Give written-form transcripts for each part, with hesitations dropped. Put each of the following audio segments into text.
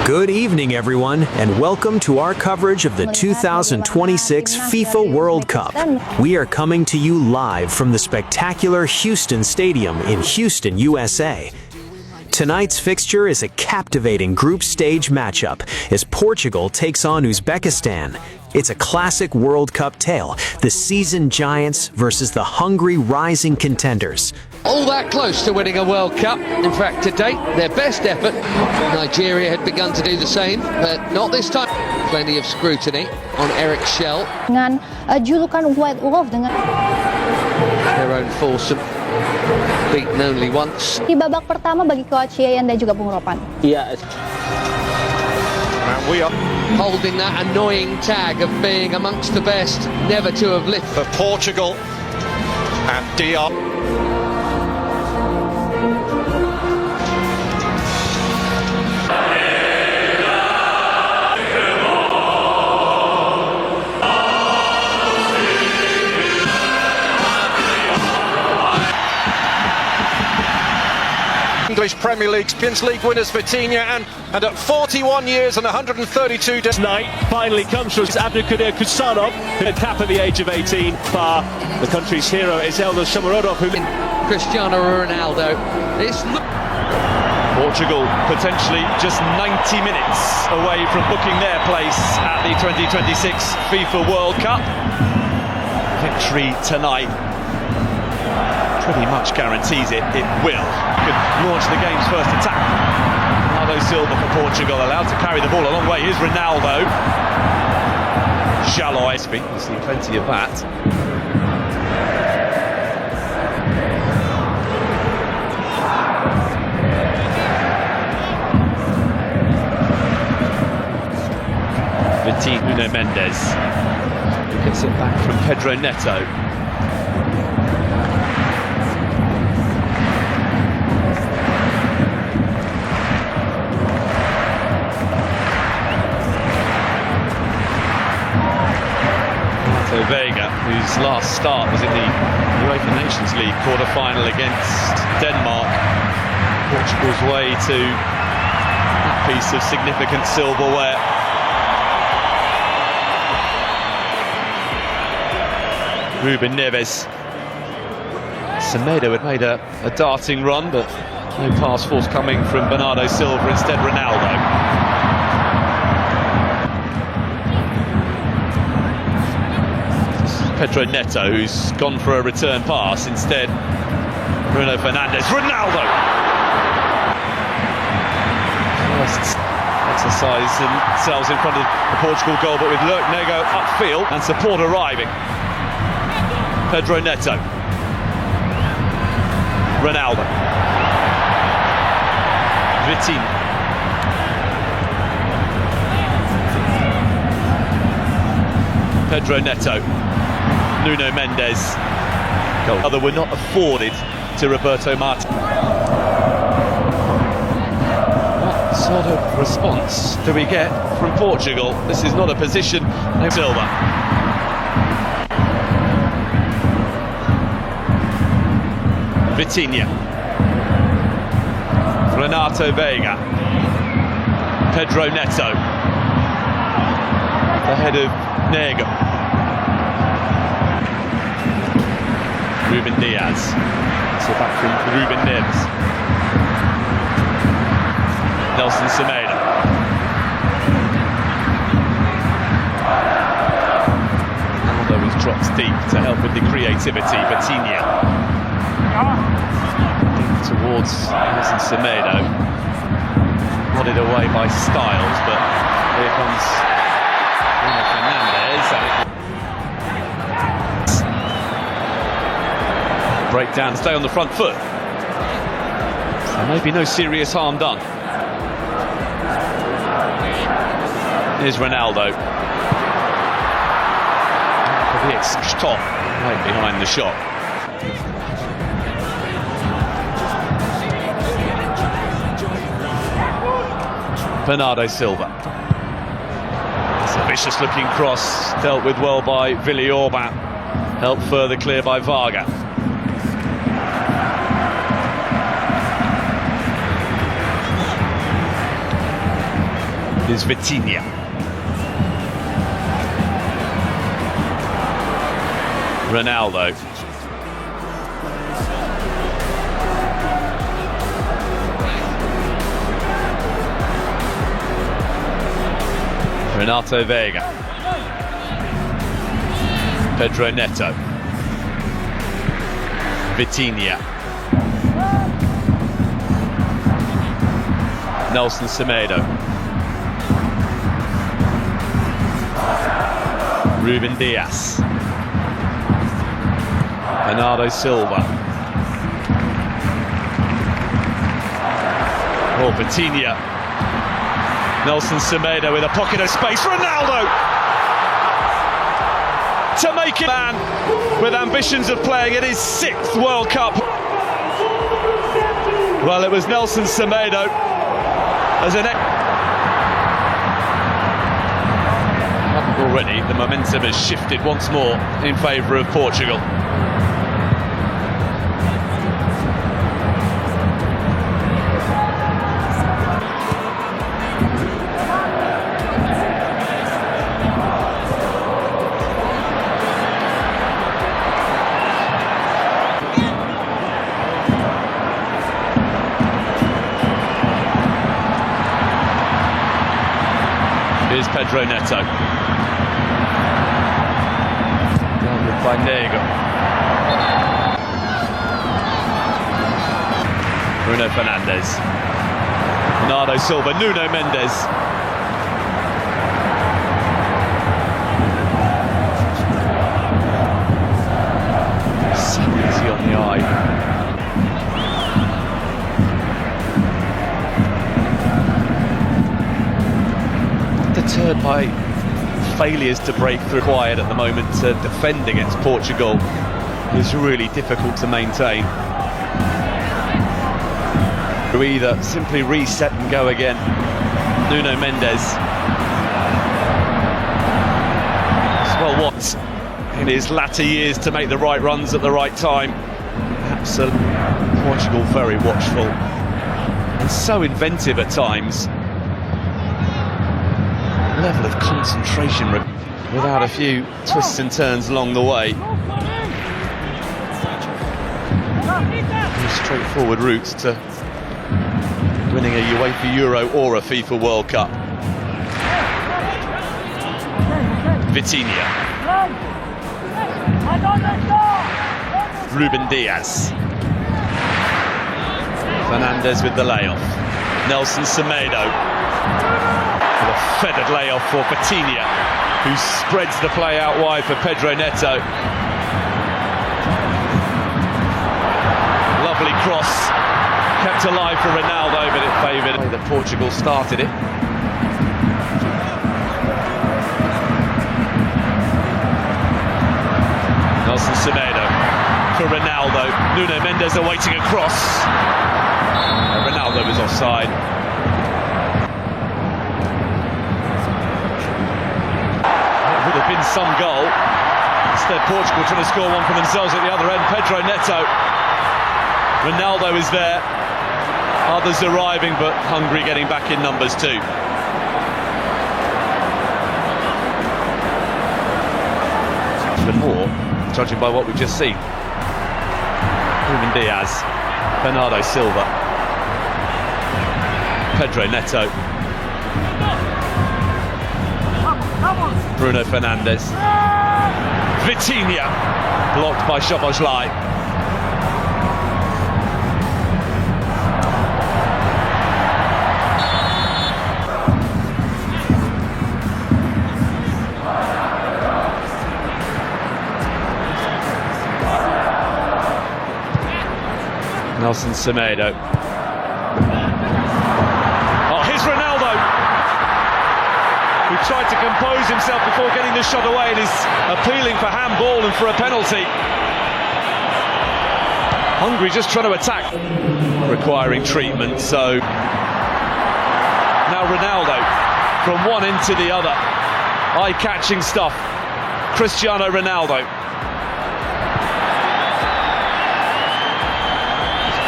Good evening, everyone, and welcome to our coverage of the 2026 FIFA World Cup. We are coming to you live from the spectacular Houston Stadium in Houston, USA. Tonight's fixture is a captivating group stage matchup as Portugal takes on Uzbekistan. It's a classic World Cup tale, the seasoned giants versus the hungry rising contenders. All that close to winning a World Cup. In fact, to date, their best effort. Nigeria had begun to do the same, but not this time. Plenty of scrutiny on Eric Shell. Dengan julukan White Wolf dengan Their own foursome, beaten only once. di babak pertama bagi coach Yayan dan juga Bung Ropan. Yeah. And we are Holding that annoying tag of being amongst the best, never to have lifted. for Portugal and DR. English Premier League, Champions League winners Vitinha, and at 41 years and 132 days. Night finally comes from Abdulkadir Kusanov, who had cap at the age of 18. The country's hero is Eldar Shomurodov, who Cristiano Ronaldo. It's Portugal potentially just 90 minutes away from booking their place at the 2026 FIFA World Cup. Victory tonight pretty much guarantees it will. Could launch the game's first attack. Ronaldo Silva for Portugal, allowed to carry the ball a long way. Here's Ronaldo. Jaloi, we've seen plenty of that. Nuno Mendes gets it back from Pedro Neto. Vega, whose last start was in the UEFA Nations League quarter-final against Denmark. Portugal's way to that piece of significant silverware. Ruben Neves. Semedo had made a darting run, but no pass forthcoming from Bernardo Silva, instead Ronaldo. Pedro Neto, who's gone for a return pass, instead Bruno Fernandes. Ronaldo! First exercise themselves in front of the Portugal goal, but with Lurk Nego upfield and support arriving. Pedro Neto. Ronaldo. Vitinha. Pedro Neto. Nuno Mendes. Goal. Other were not afforded to Roberto Martinez. What sort of response do we get from Portugal? This is not a position. No Silva. Vitinha. Renato Vega. Pedro Neto. Ahead of Nego. Ruben Diaz. So back from Ruben Neves. Nelson Semedo. Ronaldo is dropped deep to help with the creativity. Vitinha. Towards Nelson Semedo. Nodded away by Styles, but here comes Bruno Fernandes. Breakdown, stay on the front foot. So maybe no serious harm done. Here's Ronaldo. It's top, right behind the shot. Bernardo Silva. It's a vicious looking cross, dealt with well by Villiorban. Helped further clear by Varga. is Vitinha. Ronaldo. Renato Vega. Pedro Neto. Vitinha. Nelson Semedo. Ruben Dias. Bernardo Silva. Oh, Vitinha. Nelson Semedo with a pocket of space. Ronaldo! To make it man with ambitions of playing in his 6th World Cup. Well, it was Nelson Semedo as an already the momentum has shifted once more in favour of Portugal. Here's Pedro Neto. Downward by Nego. Bruno Fernandes. Bernardo Silva. Nuno Mendes. So easy on the eye. Deterred by failures to break through required at the moment to defend against Portugal is really difficult to maintain. To either simply reset and go again. Nuno Mendes. Well, what in his latter years to make the right runs at the right time. Absolutely, Portugal very watchful and so inventive at times. Level of concentration without a few twists and turns along the way. Straightforward routes to winning a UEFA Euro or a FIFA World Cup. Vitinha. Ruben Dias. Fernandes with the layoff. Nelson Semedo. A feathered layoff for Vitinha, who spreads the play out wide for Pedro Neto. Lovely cross, kept alive for Ronaldo, but it favoured the way that Portugal started it. Nelson Semedo for Ronaldo. Nuno Mendes awaiting a cross. Ronaldo was offside. Been some goal. Instead, Portugal trying to score one for themselves at the other end. Pedro Neto. Ronaldo is there. Others arriving, but Hungary getting back in numbers too. Even more, judging by what we've just seen. Ruben Dias. Bernardo Silva. Pedro Neto. Bruno Fernandes. Vitinha blocked by Szoboszlai. Nelson Semedo. Who tried to compose himself before getting the shot away and is appealing for handball and for a penalty. Hungary just trying to attack, requiring treatment, so now Ronaldo from one end to the other. Eye-catching stuff. Cristiano Ronaldo.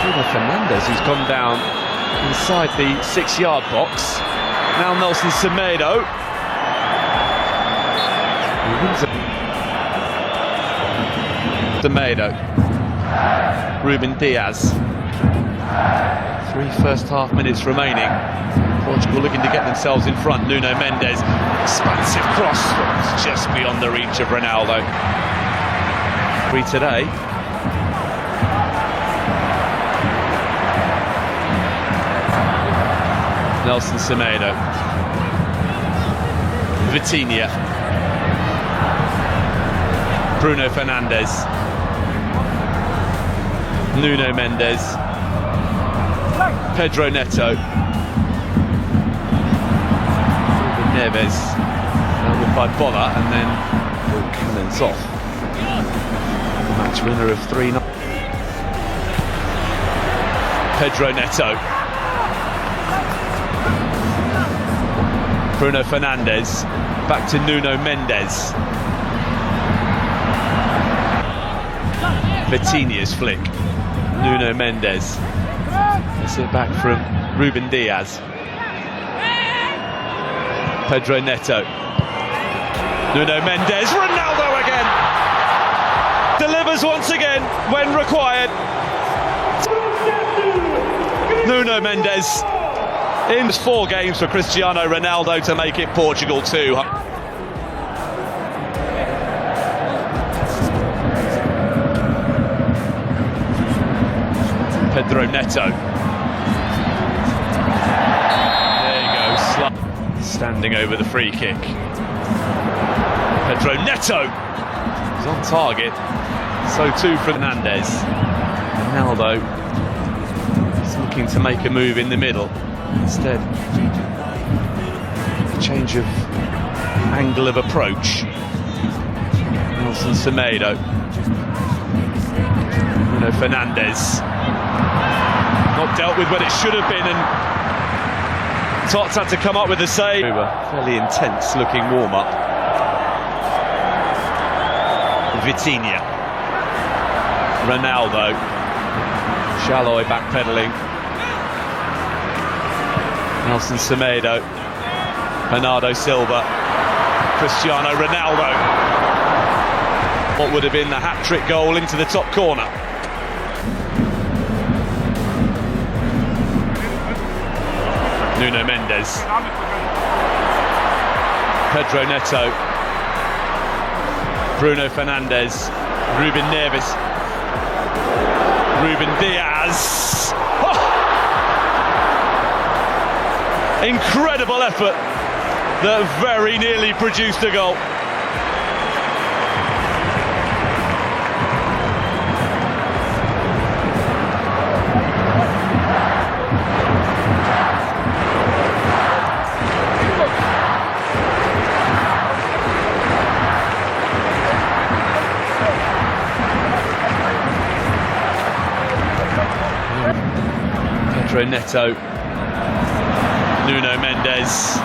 Bruno Fernandes, who's gone down inside the 6-yard box. Now Nelson Semedo. Semedo. Ruben Diaz. 3 first-half minutes remaining. Portugal looking to get themselves in front. Nuno Mendes. Expansive cross. It's just beyond the reach of Ronaldo. Free today. Nelson Semedo. Vitinha. Bruno Fernandes. Nuno Mendes. Pedro Neto. Neves. With by Bola, and then Cannons off. Match winner of 3-0. Pedro Neto. Bruno Fernandes. Back to Nuno Mendes. Vitinha's flick. Nuno Mendes. It's it back from Ruben Diaz. Pedro Neto. Nuno Mendes. Ronaldo again. Delivers once again when required. Nuno Mendes. In 4 games for Cristiano Ronaldo to make it Portugal 2. Pedro Neto. There you go, standing over the free kick. Pedro Neto is on target. So too Fernandes. Ronaldo is looking to make a move in the middle. Instead, a change of angle of approach. Nelson Semedo. Bruno Fernandes. Not dealt with when it should have been, and Tots had to come up with a save. A fairly intense looking warm-up. Vitinha. Ronaldo. Shallow backpedaling. Nelson Semedo. Bernardo Silva. Cristiano Ronaldo. What would have been the hat-trick goal into the top corner. Nuno Mendes. Pedro Neto. Bruno Fernandes. Ruben Neves. Ruben Diaz. Oh! Incredible effort that very nearly produced a goal. Pedro Neto. Nuno Mendes.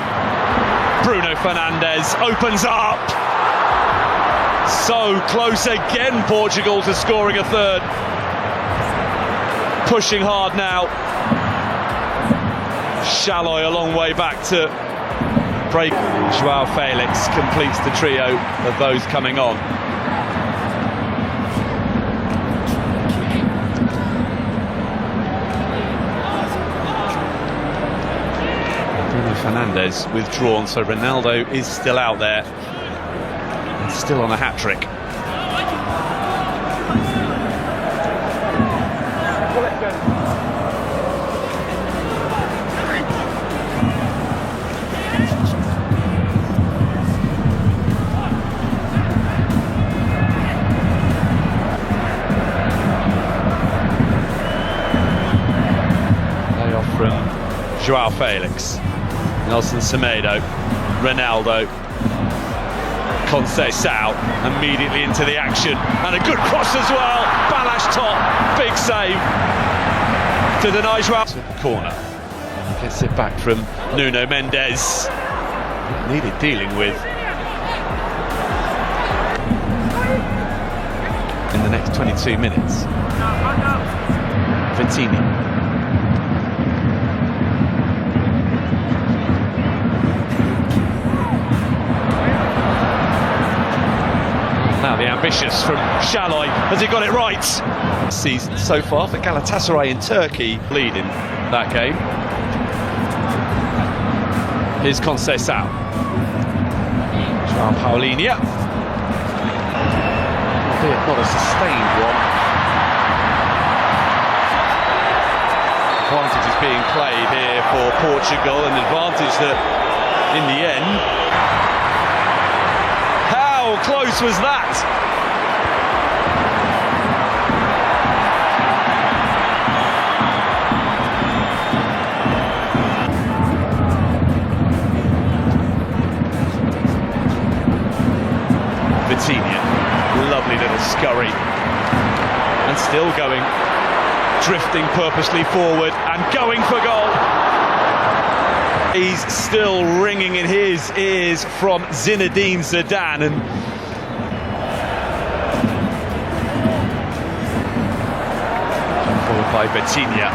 Bruno Fernandes opens up. So close again, Portugal, to scoring a third. Pushing hard now. Shallow a long way back to break. Joao Felix completes the trio of those coming on. Fernandes withdrawn, so Ronaldo is still out there and still on a hat-trick. Layoff from Joao Felix. Nelson Semedo, Ronaldo, Conceição immediately into the action, and a good cross as well. Balash top, big save to deny Joao. Corner, gets it back from Nuno Mendes. Needed dealing with in the next 22 minutes. Vitinha. vicious from Şalay. Has he got it right? Season so far for Galatasaray in Turkey, leading that game. Here's Conceição. João Paulinho. Albeit not a sustained one. Advantage is being played here for Portugal, an advantage that, in the end, how close was that? Vitinha, lovely little scurry, and still going, drifting purposely forward and going for goal. He's still ringing in his ears from Zinedine Zidane, and followed by Vitinha,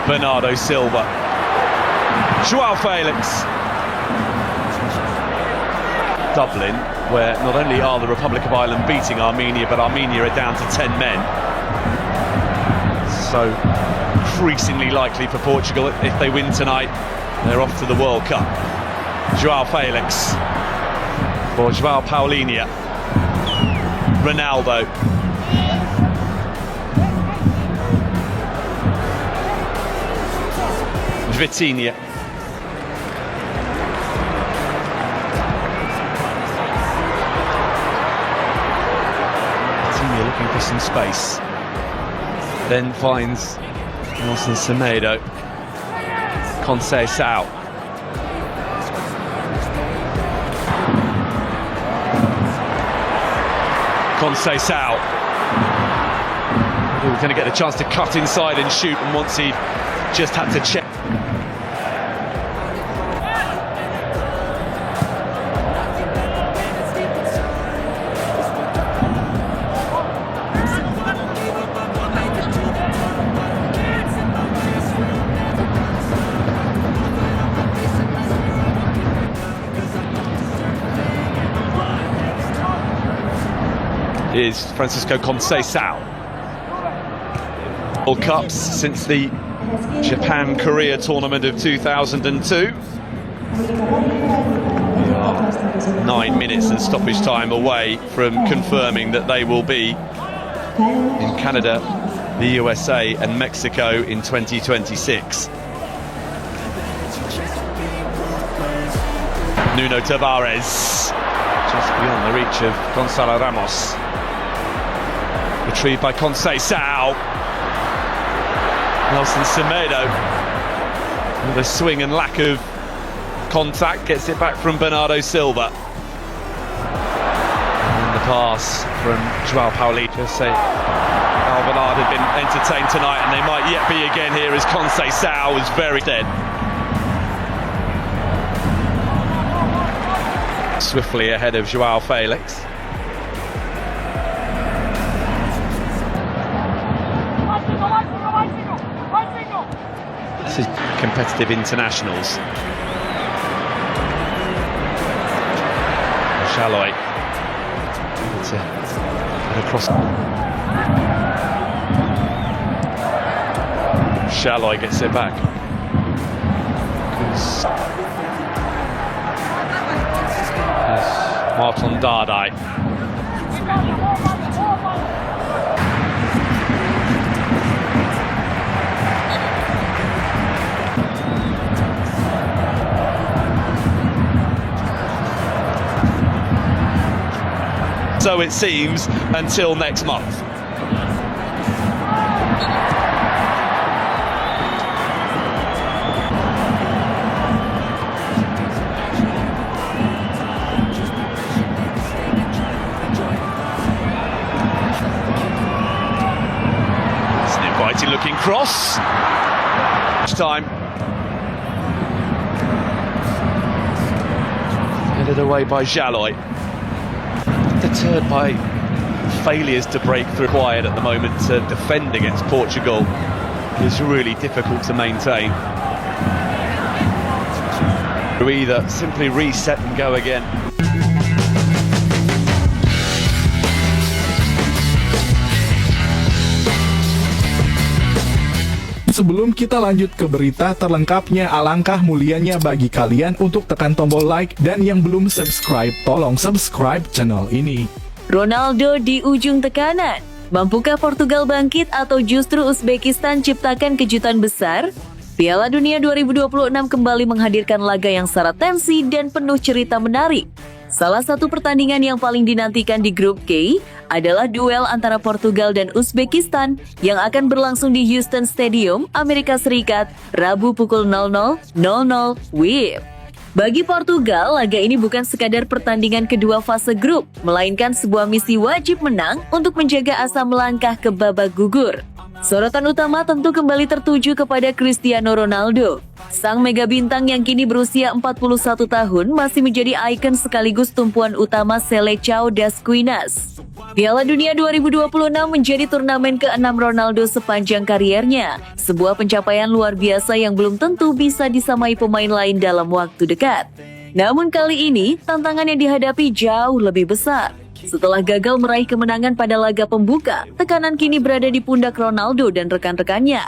Bernardo Silva, João Felix. Dublin, where not only are the Republic of Ireland beating Armenia, but Armenia are down to 10 men. So increasingly likely for Portugal, if they win tonight, they're off to the World Cup. João Felix for João Paulinho. Ronaldo. Vitinha. Vitinha looking for some space. Then finds Nelson Semedo. Conceição. Conceição. He was going to get the chance to cut inside and shoot, and once he just had to check. Is Francisco Conceição. World Cups since the Japan-Korea tournament of 2002. 9 minutes and stoppage time away from confirming that they will be in Canada, the USA and Mexico in 2026. Nuno Tavares, just beyond the reach of Gonçalo Ramos. Retrieved by Conceição. Nelson Semedo, with a swing and lack of contact, gets it back from Bernardo Silva. And the pass from João Paulinho. Just say Alvarado had been entertained tonight, and they might yet be again here as Conceição was very dead. Swiftly ahead of João Felix. This is competitive internationals. Şalay able to get across. Şalay gets it back. Martin Dardai. So it seems until next month. It's an inviting looking cross. Time. Headed away by Şalay. Deterred by failures to break through. Quiet at the moment to defend against Portugal is really difficult to maintain. To either simply reset and go again. Sebelum kita lanjut ke berita terlengkapnya, alangkah mulianya bagi kalian untuk tekan tombol like, dan yang belum subscribe, tolong subscribe channel ini. Ronaldo di ujung tekanan. Mampukah Portugal bangkit atau justru Uzbekistan ciptakan kejutan besar? Piala Dunia 2026 kembali menghadirkan laga yang syarat tensi dan penuh cerita menarik. Salah satu pertandingan yang paling dinantikan di grup K adalah duel antara Portugal dan Uzbekistan yang akan berlangsung di Houston Stadium, Amerika Serikat, Rabu pukul 00.00 WIB. Bagi Portugal, laga ini bukan sekadar pertandingan kedua fase grup, melainkan sebuah misi wajib menang untuk menjaga asa melangkah ke babak gugur. Sorotan utama tentu kembali tertuju kepada Cristiano Ronaldo. Sang mega bintang yang kini berusia 41 tahun masih menjadi ikon sekaligus tumpuan utama Seleção das Quinas. Piala Dunia 2026 menjadi turnamen ke-6 Ronaldo sepanjang kariernya, sebuah pencapaian luar biasa yang belum tentu bisa disamai pemain lain dalam waktu dekat. Namun kali ini, tantangan yang dihadapi jauh lebih besar. Setelah gagal meraih kemenangan pada laga pembuka, tekanan kini berada di pundak Ronaldo dan rekan-rekannya.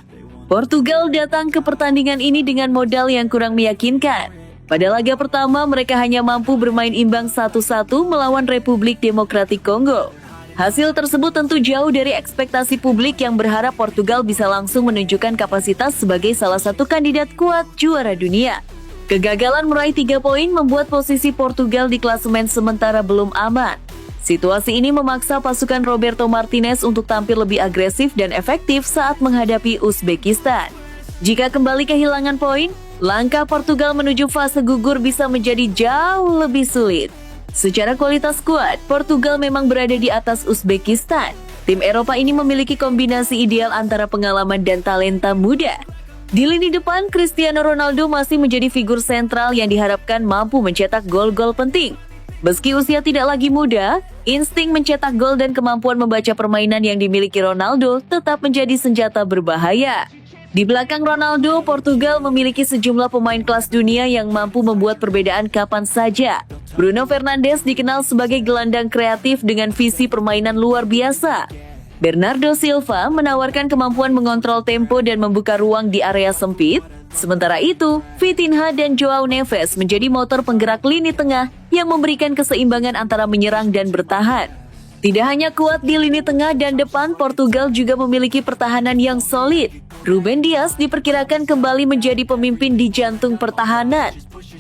Portugal datang ke pertandingan ini dengan modal yang kurang meyakinkan. Pada laga pertama, mereka hanya mampu bermain imbang 1-1 melawan Republik Demokratik Kongo. Hasil tersebut tentu jauh dari ekspektasi publik yang berharap Portugal bisa langsung menunjukkan kapasitas sebagai salah satu kandidat kuat juara dunia. Kegagalan meraih 3 poin membuat posisi Portugal di klasemen sementara belum aman. Situasi ini memaksa pasukan Roberto Martinez untuk tampil lebih agresif dan efektif saat menghadapi Uzbekistan. Jika kembali kehilangan poin, langkah Portugal menuju fase gugur bisa menjadi jauh lebih sulit. Secara kualitas skuad, Portugal memang berada di atas Uzbekistan. Tim Eropa ini memiliki kombinasi ideal antara pengalaman dan talenta muda. Di lini depan, Cristiano Ronaldo masih menjadi figur sentral yang diharapkan mampu mencetak gol-gol penting. Meski usia tidak lagi muda, insting mencetak gol dan kemampuan membaca permainan yang dimiliki Ronaldo tetap menjadi senjata berbahaya. Di belakang Ronaldo, Portugal memiliki sejumlah pemain kelas dunia yang mampu membuat perbedaan kapan saja. Bruno Fernandes dikenal sebagai gelandang kreatif dengan visi permainan luar biasa. Bernardo Silva menawarkan kemampuan mengontrol tempo dan membuka ruang di area sempit. Sementara itu, Vitinha dan Joao Neves menjadi motor penggerak lini tengah yang memberikan keseimbangan antara menyerang dan bertahan. Tidak hanya kuat di lini tengah dan depan, Portugal juga memiliki pertahanan yang solid. Ruben Dias diperkirakan kembali menjadi pemimpin di jantung pertahanan.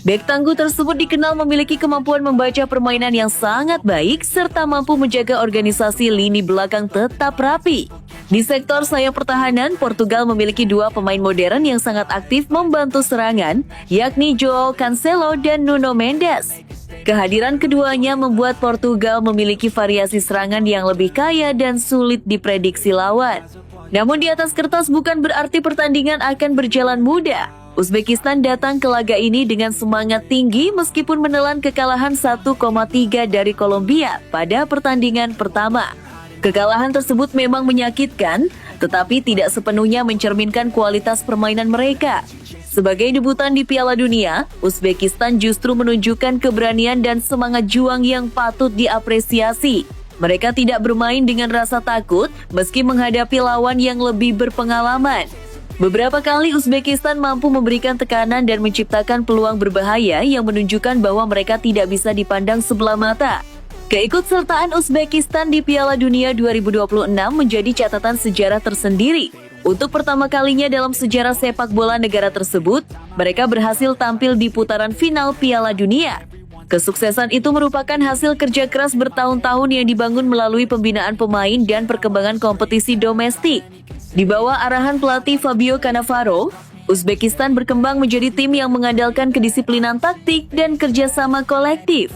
Bek tangguh tersebut dikenal memiliki kemampuan membaca permainan yang sangat baik serta mampu menjaga organisasi lini belakang tetap rapi. Di sektor sayap pertahanan, Portugal memiliki 2 pemain modern yang sangat aktif membantu serangan, yakni Joao Cancelo dan Nuno Mendes. Kehadiran keduanya membuat Portugal memiliki variasi serangan yang lebih kaya dan sulit diprediksi lawan. Namun di atas kertas bukan berarti pertandingan akan berjalan mudah. Uzbekistan datang ke laga ini dengan semangat tinggi meskipun menelan kekalahan 1,3 dari Kolombia pada pertandingan pertama. Kekalahan tersebut memang menyakitkan, tetapi tidak sepenuhnya mencerminkan kualitas permainan mereka. Sebagai debutan di Piala Dunia, Uzbekistan justru menunjukkan keberanian dan semangat juang yang patut diapresiasi. Mereka tidak bermain dengan rasa takut meski menghadapi lawan yang lebih berpengalaman. Beberapa kali Uzbekistan mampu memberikan tekanan dan menciptakan peluang berbahaya yang menunjukkan bahwa mereka tidak bisa dipandang sebelah mata. Keikutsertaan Uzbekistan di Piala Dunia 2026 menjadi catatan sejarah tersendiri. Untuk pertama kalinya dalam sejarah sepak bola negara tersebut, mereka berhasil tampil di putaran final Piala Dunia. Kesuksesan itu merupakan hasil kerja keras bertahun-tahun yang dibangun melalui pembinaan pemain dan perkembangan kompetisi domestik. Di bawah arahan pelatih Fabio Cannavaro, Uzbekistan berkembang menjadi tim yang mengandalkan kedisiplinan taktik dan kerjasama kolektif.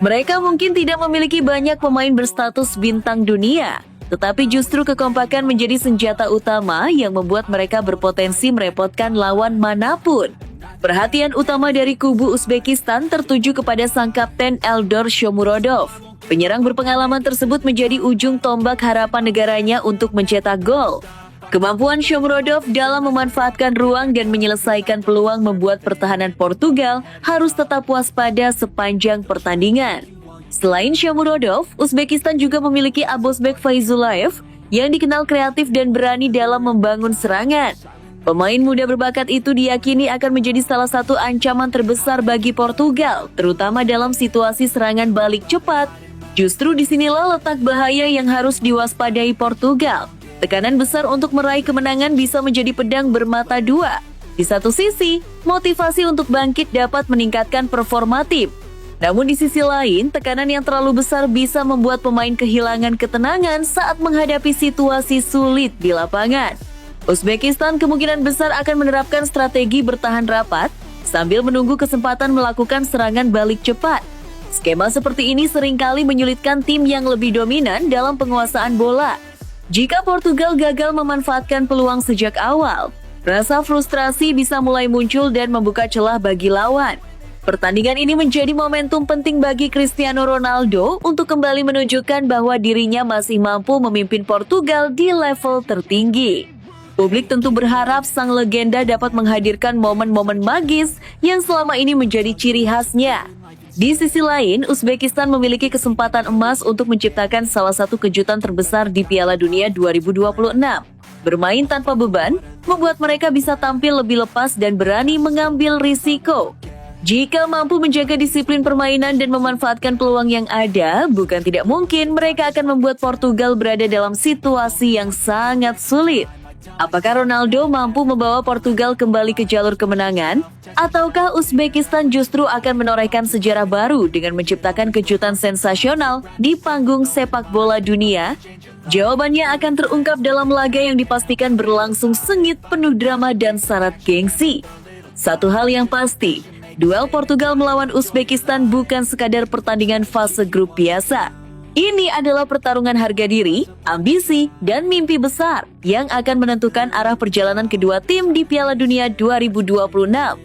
Mereka mungkin tidak memiliki banyak pemain berstatus bintang dunia, tetapi justru kekompakan menjadi senjata utama yang membuat mereka berpotensi merepotkan lawan manapun. Perhatian utama dari kubu Uzbekistan tertuju kepada sang kapten Eldor Shomurodov. Penyerang berpengalaman tersebut menjadi ujung tombak harapan negaranya untuk mencetak gol. Kemampuan Shomurodov dalam memanfaatkan ruang dan menyelesaikan peluang membuat pertahanan Portugal harus tetap waspada sepanjang pertandingan. Selain Shomurodov, Uzbekistan juga memiliki Abosbek Faizullayev yang dikenal kreatif dan berani dalam membangun serangan. Pemain muda berbakat itu diyakini akan menjadi salah satu ancaman terbesar bagi Portugal, terutama dalam situasi serangan balik cepat. Justru disinilah letak bahaya yang harus diwaspadai Portugal. Tekanan besar untuk meraih kemenangan bisa menjadi pedang bermata dua. Di satu sisi, motivasi untuk bangkit dapat meningkatkan performa tim. Namun di sisi lain, tekanan yang terlalu besar bisa membuat pemain kehilangan ketenangan saat menghadapi situasi sulit di lapangan. Uzbekistan kemungkinan besar akan menerapkan strategi bertahan rapat sambil menunggu kesempatan melakukan serangan balik cepat. Skema seperti ini seringkali menyulitkan tim yang lebih dominan dalam penguasaan bola. Jika Portugal gagal memanfaatkan peluang sejak awal, rasa frustrasi bisa mulai muncul dan membuka celah bagi lawan. Pertandingan ini menjadi momentum penting bagi Cristiano Ronaldo untuk kembali menunjukkan bahwa dirinya masih mampu memimpin Portugal di level tertinggi. Publik tentu berharap sang legenda dapat menghadirkan momen-momen magis yang selama ini menjadi ciri khasnya. Di sisi lain, Uzbekistan memiliki kesempatan emas untuk menciptakan salah satu kejutan terbesar di Piala Dunia 2026. Bermain tanpa beban, membuat mereka bisa tampil lebih lepas dan berani mengambil risiko. Jika mampu menjaga disiplin permainan dan memanfaatkan peluang yang ada, bukan tidak mungkin mereka akan membuat Portugal berada dalam situasi yang sangat sulit. Apakah Ronaldo mampu membawa Portugal kembali ke jalur kemenangan? Ataukah Uzbekistan justru akan menorehkan sejarah baru dengan menciptakan kejutan sensasional di panggung sepak bola dunia? Jawabannya akan terungkap dalam laga yang dipastikan berlangsung sengit, penuh drama dan syarat gengsi. Satu hal yang pasti, duel Portugal melawan Uzbekistan bukan sekadar pertandingan fase grup biasa. Ini adalah pertarungan harga diri, ambisi, dan mimpi besar yang akan menentukan arah perjalanan kedua tim di Piala Dunia 2026.